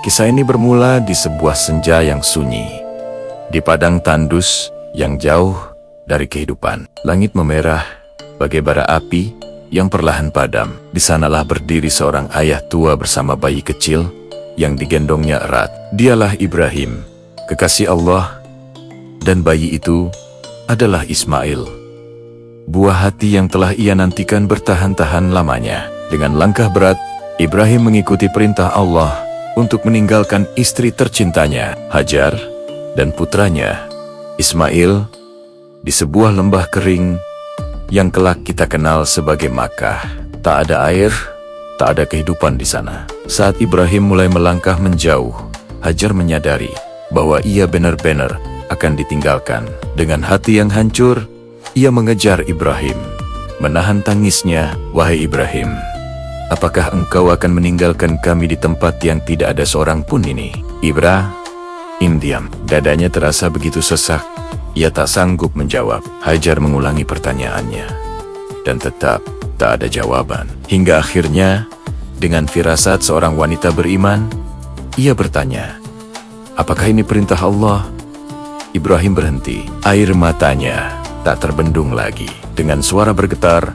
Kisah ini bermula di sebuah senja yang sunyi, di padang tandus yang jauh dari kehidupan. Langit memerah bagai bara api yang perlahan padam. Di sanalah berdiri seorang ayah tua bersama bayi kecil yang digendongnya erat. Dialah Ibrahim, kekasih Allah, dan bayi itu adalah Ismail, buah hati yang telah ia nantikan bertahan-tahan lamanya. Dengan langkah berat, Ibrahim mengikuti perintah Allah untuk meninggalkan istri tercintanya, Hajar, dan putranya, Ismail, di sebuah lembah kering yang kelak kita kenal sebagai Makkah. Tak ada air, tak ada kehidupan di sana. Saat Ibrahim mulai melangkah menjauh, Hajar menyadari bahwa ia benar-benar akan ditinggalkan. Dengan hati yang hancur, ia mengejar Ibrahim, menahan tangisnya. "Wahai Ibrahim, apakah engkau akan meninggalkan kami di tempat yang tidak ada seorang pun ini?" Ibrahim diam. Dadanya terasa begitu sesak. Ia tak sanggup menjawab. Hajar mengulangi pertanyaannya, dan tetap tak ada jawaban. Hingga akhirnya, dengan firasat seorang wanita beriman, ia bertanya, "Apakah ini perintah Allah?" Ibrahim berhenti. Air matanya tak terbendung lagi. Dengan suara bergetar,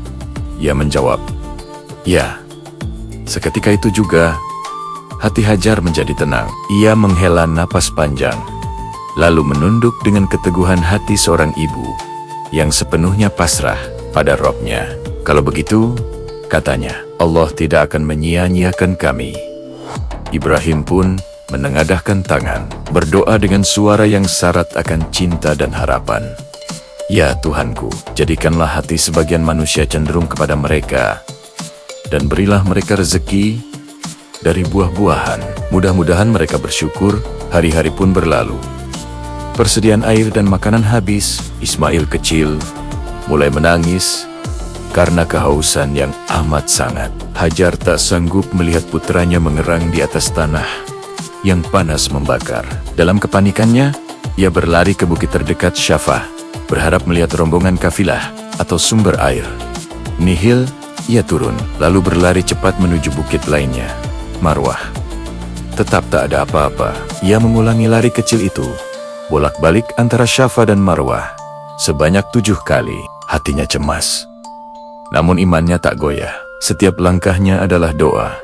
ia menjawab, "Ya." Seketika itu juga, hati Hajar menjadi tenang. Ia menghela napas panjang, lalu menunduk dengan keteguhan hati seorang ibu yang sepenuhnya pasrah pada Robnya. "Kalau begitu," katanya, "Allah tidak akan menyia-nyiakan kami." Ibrahim pun menengadahkan tangan, berdoa dengan suara yang syarat akan cinta dan harapan. "Ya Tuhanku, jadikanlah hati sebagian manusia cenderung kepada mereka, dan berilah mereka rezeki dari buah-buahan. Mudah-mudahan mereka bersyukur." Hari-hari pun berlalu. Persediaan air dan makanan habis. Ismail kecil mulai menangis karena kehausan yang amat sangat. Hajar tak sanggup melihat putranya mengerang di atas tanah yang panas membakar. Dalam kepanikannya, ia berlari ke bukit terdekat Syafah, berharap melihat rombongan kafilah atau sumber air. Nihil, ia turun, lalu berlari cepat menuju bukit lainnya, Marwah. Tetap tak ada apa-apa. Ia mengulangi lari kecil itu, bolak-balik antara Syafah dan Marwah, sebanyak 7 kali. Hatinya cemas, namun imannya tak goyah. Setiap langkahnya adalah doa.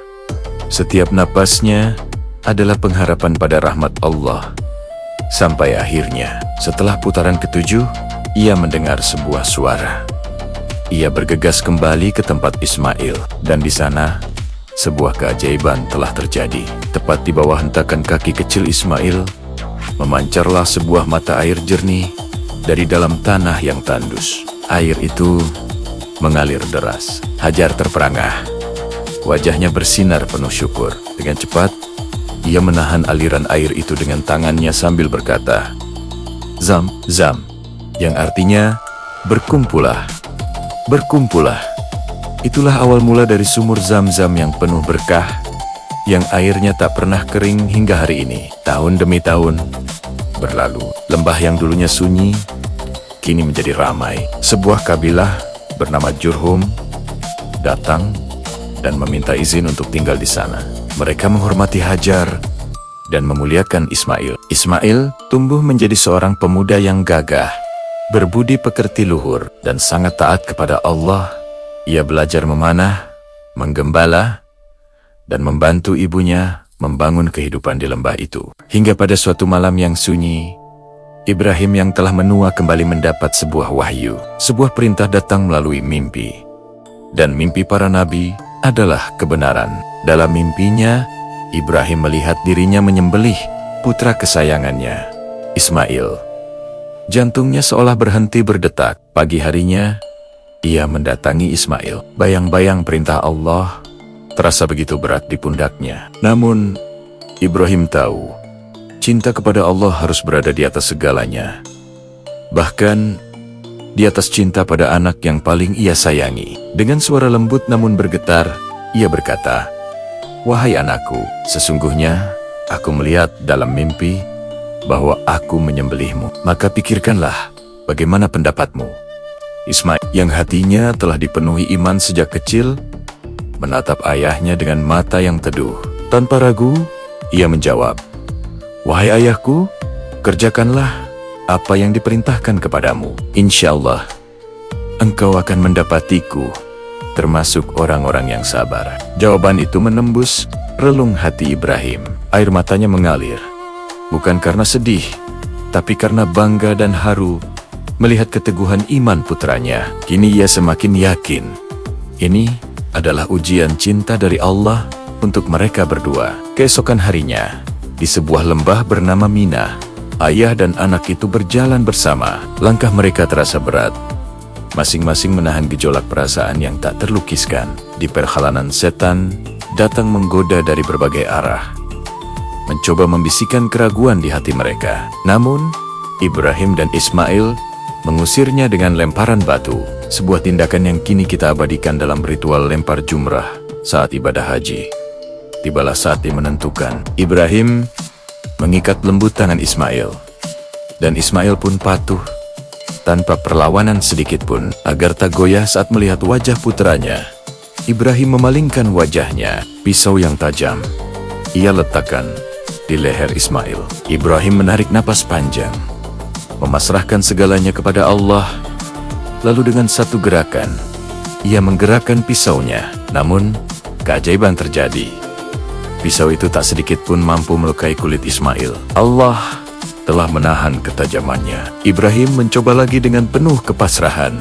Setiap napasnya adalah pengharapan pada rahmat Allah. Sampai akhirnya, setelah putaran ke-7, ia mendengar sebuah suara. Ia bergegas kembali ke tempat Ismail, dan di sana, sebuah keajaiban telah terjadi. Tepat di bawah hentakan kaki kecil Ismail, memancarlah sebuah mata air jernih dari dalam tanah yang tandus. Air itu mengalir deras. Hajar terperangah. Wajahnya bersinar penuh syukur. Dengan cepat, ia menahan aliran air itu dengan tangannya sambil berkata, "Zam, Zam," yang artinya, "Berkumpulah, berkumpulah." Itulah awal mula dari sumur Zam-Zam yang penuh berkah, yang airnya tak pernah kering hingga hari ini. Tahun demi tahun berlalu. Lembah yang dulunya sunyi, kini menjadi ramai. Sebuah kabilah bernama Jurhum datang dan meminta izin untuk tinggal di sana. Mereka menghormati Hajar dan memuliakan Ismail. Ismail tumbuh menjadi seorang pemuda yang gagah, berbudi pekerti luhur, dan sangat taat kepada Allah. Ia belajar memanah, menggembala, dan membantu ibunya membangun kehidupan di lembah itu. Hingga pada suatu malam yang sunyi, Ibrahim yang telah menua kembali mendapat sebuah wahyu. Sebuah perintah datang melalui mimpi. Dan mimpi para nabi adalah kebenaran. Dalam mimpinya, Ibrahim melihat dirinya menyembelih putra kesayangannya, Ismail. Jantungnya seolah berhenti berdetak. Pagi harinya, ia mendatangi Ismail. Bayang-bayang perintah Allah terasa begitu berat di pundaknya. Namun, Ibrahim tahu, cinta kepada Allah harus berada di atas segalanya. Bahkan, di atas cinta pada anak yang paling ia sayangi. Dengan suara lembut namun bergetar, ia berkata, "Wahai anakku, sesungguhnya aku melihat dalam mimpi bahwa aku menyembelihmu. Maka pikirkanlah bagaimana pendapatmu." Ismail yang hatinya telah dipenuhi iman sejak kecil, menatap ayahnya dengan mata yang teduh. Tanpa ragu, Ia menjawab, "Wahai ayahku, kerjakanlah apa yang diperintahkan kepadamu. Insya Allah, engkau akan mendapatiku termasuk orang-orang yang sabar." Jawaban itu menembus relung hati Ibrahim. Air matanya mengalir, bukan karena sedih, tapi karena bangga dan haru melihat keteguhan iman putranya. Kini ia semakin yakin, ini adalah ujian cinta dari Allah untuk mereka berdua. Keesokan harinya, di sebuah lembah bernama Mina, ayah dan anak itu berjalan bersama. Langkah mereka terasa berat, masing-masing menahan gejolak perasaan yang tak terlukiskan. Di perjalanan, setan datang menggoda dari berbagai arah, mencoba membisikkan keraguan di hati mereka. Namun, Ibrahim dan Ismail mengusirnya dengan lemparan batu, sebuah tindakan yang kini kita abadikan dalam ritual lempar jumrah saat ibadah haji. Tibalah saat yang menentukan. Ibrahim mengikat lembut tangan Ismail, dan Ismail pun patuh tanpa perlawanan sedikit pun. Agar tak goyah saat melihat wajah putranya, Ibrahim memalingkan wajahnya. Pisau yang tajam ia letakkan di leher Ismail. Ibrahim menarik napas panjang, memasrahkan segalanya kepada Allah. Lalu dengan satu gerakan, ia menggerakkan pisaunya. Namun, keajaiban terjadi. Pisau itu tak sedikit pun mampu melukai kulit Ismail. Allah telah menahan ketajamannya. Ibrahim mencoba lagi dengan penuh kepasrahan.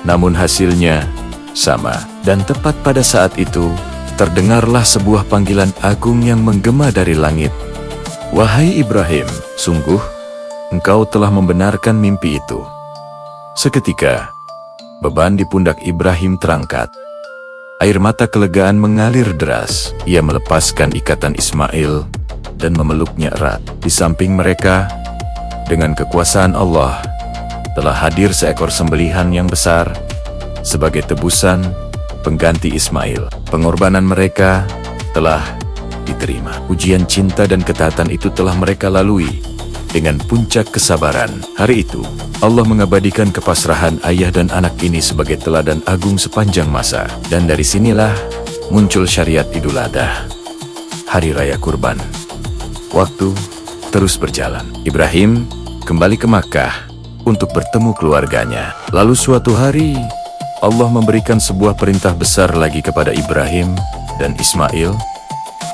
Namun hasilnya sama. Dan tepat pada saat itu, terdengarlah sebuah panggilan agung yang menggema dari langit. "Wahai Ibrahim, sungguh engkau telah membenarkan mimpi itu." Seketika, beban di pundak Ibrahim terangkat. Air mata kelegaan mengalir deras. Ia melepaskan ikatan Ismail dan memeluknya erat. Di samping mereka, dengan kekuasaan Allah, telah hadir seekor sembelihan yang besar sebagai tebusan pengganti Ismail. Pengorbanan mereka telah diterima. Ujian cinta dan ketaatan itu telah mereka lalui dengan puncak kesabaran. Hari itu, Allah mengabadikan kepasrahan ayah dan anak ini sebagai teladan agung sepanjang masa. Dan dari sinilah muncul syariat Idul Adha, Hari Raya Kurban. Waktu terus berjalan. Ibrahim kembali ke Makkah untuk bertemu keluarganya. Lalu suatu hari, Allah memberikan sebuah perintah besar lagi kepada Ibrahim dan Ismail,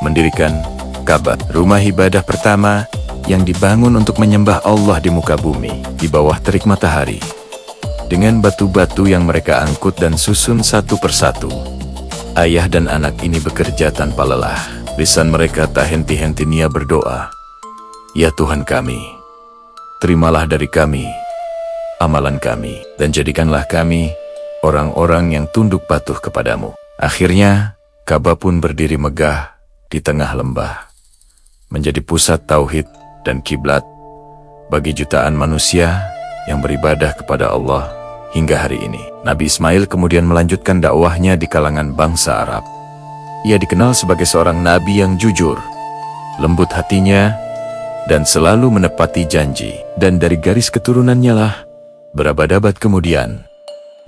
mendirikan Ka'bah, rumah ibadah pertama yang dibangun untuk menyembah Allah di muka bumi, di bawah terik matahari. Dengan batu-batu yang mereka angkut dan susun satu persatu, ayah dan anak ini bekerja tanpa lelah. Lisan mereka tak henti-henti nia berdoa, "Ya Tuhan kami, terimalah dari kami amalan kami, dan jadikanlah kami orang-orang yang tunduk patuh kepadamu." Akhirnya, Ka'bah pun berdiri megah di tengah lembah, menjadi pusat tauhid dan kiblat bagi jutaan manusia yang beribadah kepada Allah hingga hari ini. Nabi Ismail kemudian melanjutkan dakwahnya di kalangan bangsa Arab. Ia dikenal sebagai seorang nabi yang jujur, lembut hatinya, dan selalu menepati janji. Dan dari garis keturunannya lah, berabad-abad kemudian,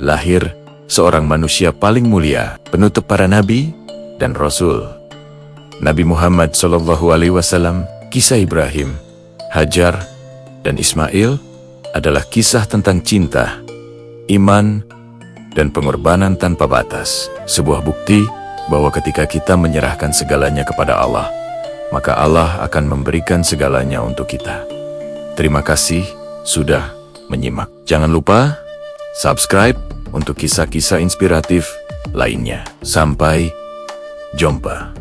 lahir seorang manusia paling mulia, penutup para nabi dan rasul, Nabi Muhammad SAW. Kisah Ibrahim, Hajar, dan Ismail adalah kisah tentang cinta, iman, dan pengorbanan tanpa batas. Sebuah bukti bahwa ketika kita menyerahkan segalanya kepada Allah, maka Allah akan memberikan segalanya untuk kita. Terima kasih sudah menyimak. Jangan lupa subscribe untuk kisah-kisah inspiratif lainnya. Sampai jumpa.